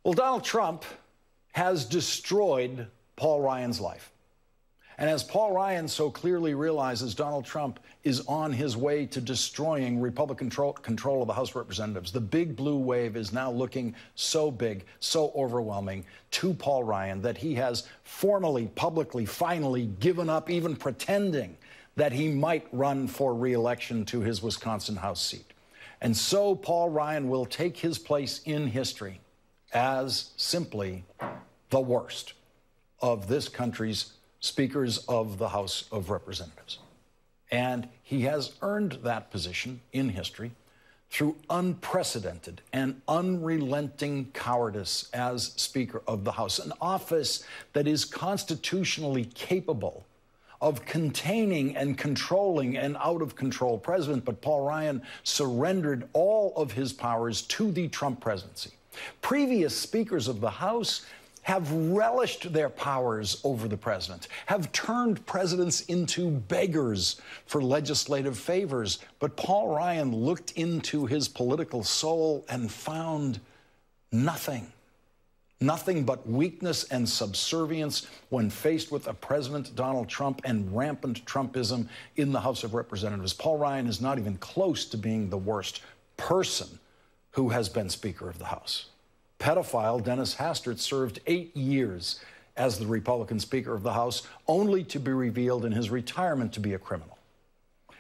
Well, Donald Trump has destroyed Paul Ryan's life. And as Paul Ryan so clearly realizes, Donald Trump is on his way to destroying Republican control of the House of Representatives. The big blue wave is now looking so big, so overwhelming to Paul Ryan that he has formally, publicly, finally given up even pretending that he might run for re-election to his Wisconsin House seat. And so Paul Ryan will take his place in history as simply the worst of this country's speakers of the House of Representatives. And he has earned that position in history through unprecedented and unrelenting cowardice as Speaker of the House, an office that is constitutionally capable of containing and controlling an out-of-control president. But Paul Ryan surrendered all of his powers to the Trump presidency. Previous speakers of the House have relished their powers over the president, have turned presidents into beggars for legislative favors. But Paul Ryan looked into his political soul and found nothing. Nothing but weakness and subservience when faced with a President Donald Trump and rampant Trumpism in the House of Representatives. Paul Ryan is not even close to being the worst person who has been Speaker of the House. Pedophile Dennis Hastert served 8 years as the Republican Speaker of the House, only to be revealed in his retirement to be a criminal.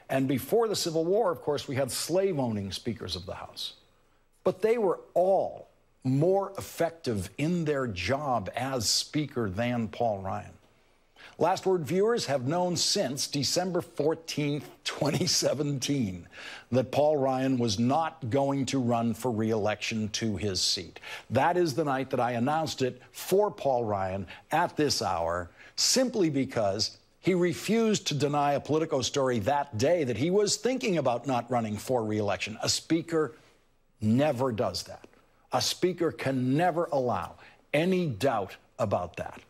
And before the Civil War, of course, we had slave-owning Speakers of the House. But they were all more effective in their job as Speaker than Paul Ryan. Last Word viewers have known since December 14th, 2017, that Paul Ryan was not going to run for re-election to his seat. That is the night that I announced it for Paul Ryan at this hour, simply because he refused to deny a Politico story that day that he was thinking about not running for re-election. A Speaker never does that. A Speaker can never allow any doubt about that.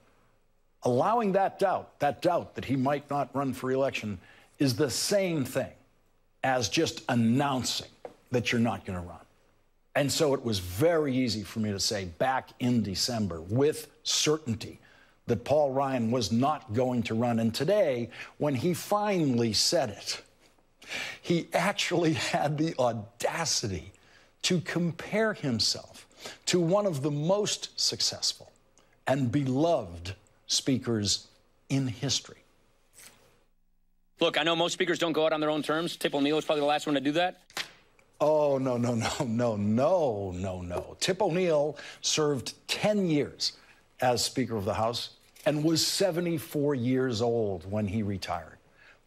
Allowing that doubt that he might not run for re-election, is the same thing as just announcing that you're not going to run. And so it was very easy for me to say back in December with certainty that Paul Ryan was not going to run. And today, when he finally said it, he actually had the audacity to compare himself to one of the most successful and beloved speakers in history. Look, I know most speakers don't go out on their own terms. Tip O'Neill was probably the last one to do that. Oh, no. Tip O'Neill served 10 years as Speaker of the House and was 74 years old when he retired.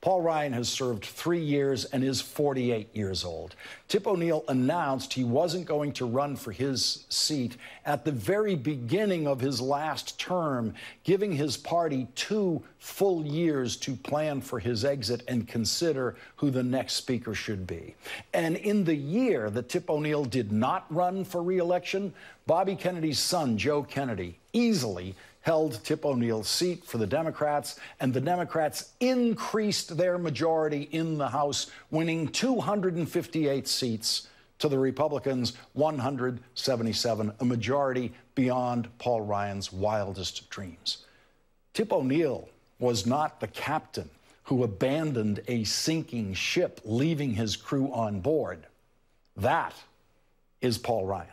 Paul Ryan has served 3 years and is 48 years old. Tip O'Neill announced he wasn't going to run for his seat at the very beginning of his last term, giving his party 2 full years to plan for his exit and consider who the next speaker should be. And in the year that Tip O'Neill did not run for re-election, Bobby Kennedy's son, Joe Kennedy, easily held Tip O'Neill's seat for the Democrats, and the Democrats increased their majority in the House, winning 258 seats to the Republicans' 177, a majority beyond Paul Ryan's wildest dreams. Tip O'Neill was not the captain who abandoned a sinking ship, leaving his crew on board. That is Paul Ryan.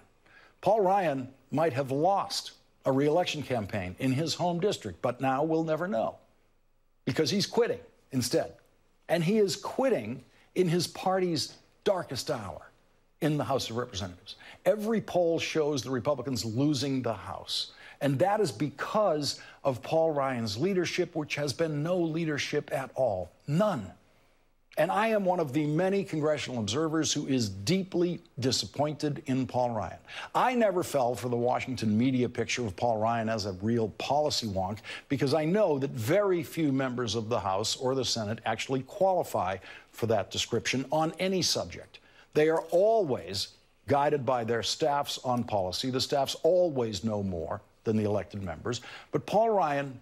Paul Ryan might have lost a re-election campaign in his home district, but now we'll never know because he's quitting instead. And he is quitting in his party's darkest hour in the House of Representatives. Every poll shows the Republicans losing the House. And that is because of Paul Ryan's leadership, which has been no leadership at all. None. And I am one of the many congressional observers who is deeply disappointed in Paul Ryan. I never fell for the Washington media picture of Paul Ryan as a real policy wonk because I know that very few members of the House or the Senate actually qualify for that description on any subject. They are always guided by their staffs on policy. The staffs always know more than the elected members. But Paul Ryan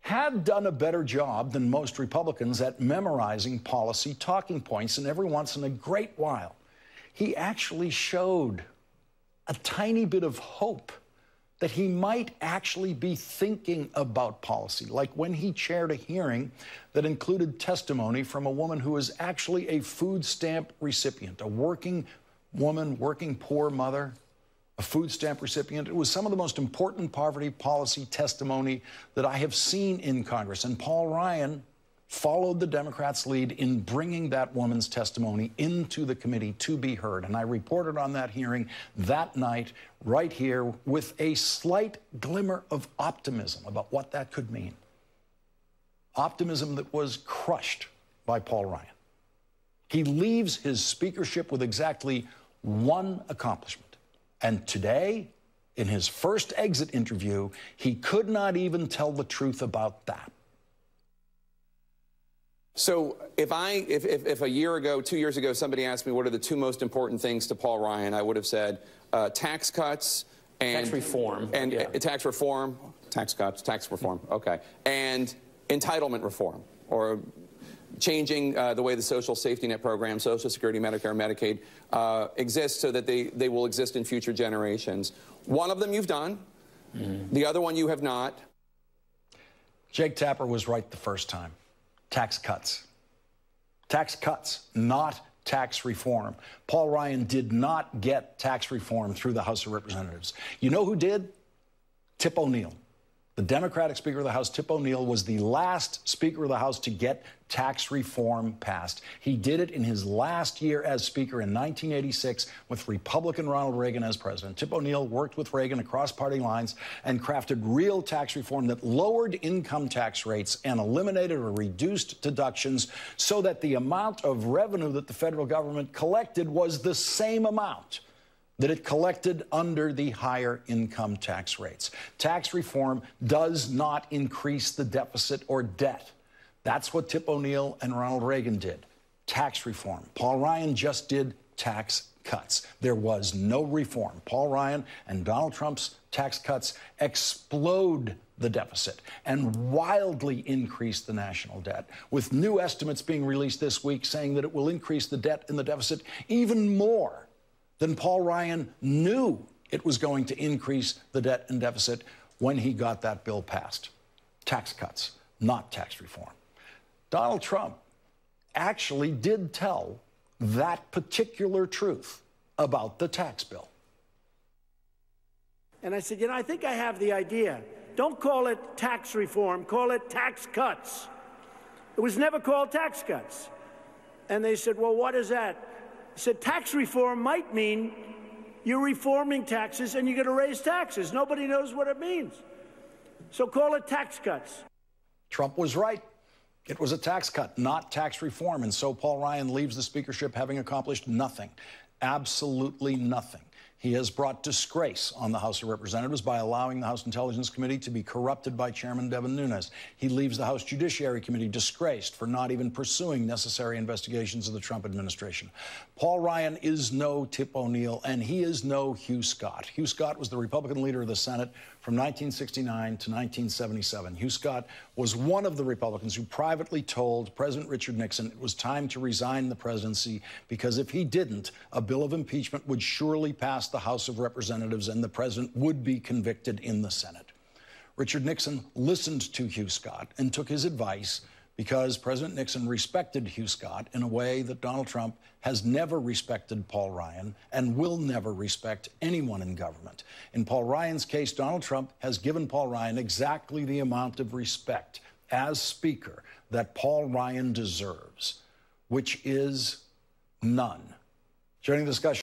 had done a better job than most Republicans at memorizing policy talking points, and every once in a great while, he actually showed a tiny bit of hope that he might actually be thinking about policy, like when he chaired a hearing that included testimony from a woman who is actually a food stamp recipient, a working woman, working poor mother, a food stamp recipient. It was some of the most important poverty policy testimony that I have seen in Congress. And Paul Ryan followed the Democrats' lead in bringing that woman's testimony into the committee to be heard. And I reported on that hearing that night right here with a slight glimmer of optimism about what that could mean. Optimism that was crushed by Paul Ryan. He leaves his speakership with exactly one accomplishment. And today, in his first exit interview, he could not even tell the truth about that. So if a year ago, 2 years ago, somebody asked me what are the two most important things to Paul Ryan, I would have said tax cuts and tax reform. And tax reform, tax cuts, tax reform, okay. And entitlement reform, or changing the way the social safety net program, Social Security, Medicare, Medicaid exist so that they will exist in future generations. One of them you've done, the other one you have not. Jake Tapper was right the first time. Tax cuts. Tax cuts, not tax reform. Paul Ryan did not get tax reform through the House of Representatives. You know who did? Tip O'Neill. The Democratic Speaker of the House, Tip O'Neill, was the last Speaker of the House to get tax reform passed. He did it in his last year as Speaker in 1986 with Republican Ronald Reagan as president. Tip O'Neill worked with Reagan across party lines and crafted real tax reform that lowered income tax rates and eliminated or reduced deductions so that the amount of revenue that the federal government collected was the same amount that it collected under the higher income tax rates. Tax reform does not increase the deficit or debt. That's what Tip O'Neill and Ronald Reagan did. Tax reform. Paul Ryan just did tax cuts. There was no reform. Paul Ryan and Donald Trump's tax cuts explode the deficit and wildly increase the national debt, with new estimates being released this week saying that it will increase the debt and the deficit even more than Paul Ryan knew it was going to increase the debt and deficit when he got that bill passed. Tax cuts, not tax reform. Donald Trump actually did tell that particular truth about the tax bill. And I said, you know, I think I have the idea. Don't call it tax reform, call it tax cuts. It was never called tax cuts. And they said, well, what is that? I said, tax reform might mean you're reforming taxes and you're going to raise taxes. Nobody knows what it means. So call it tax cuts. Trump was right. It was a tax cut, not tax reform. And so Paul Ryan leaves the speakership having accomplished nothing, absolutely nothing. He has brought disgrace on the House of Representatives by allowing the House Intelligence Committee to be corrupted by Chairman Devin Nunes. He leaves the House Judiciary Committee disgraced for not even pursuing necessary investigations of the Trump administration. Paul Ryan is no Tip O'Neill, and he is no Hugh Scott. Hugh Scott was the Republican leader of the Senate from 1969 to 1977. Hugh Scott was one of the Republicans who privately told President Richard Nixon it was time to resign the presidency because if he didn't, a bill of impeachment would surely pass the House of Representatives and the president would be convicted in the Senate. Richard Nixon listened to Hugh Scott and took his advice because President Nixon respected Hugh Scott in a way that Donald Trump has never respected Paul Ryan and will never respect anyone in government. In Paul Ryan's case, Donald Trump has given Paul Ryan exactly the amount of respect as Speaker that Paul Ryan deserves, which is none. Joining the discussion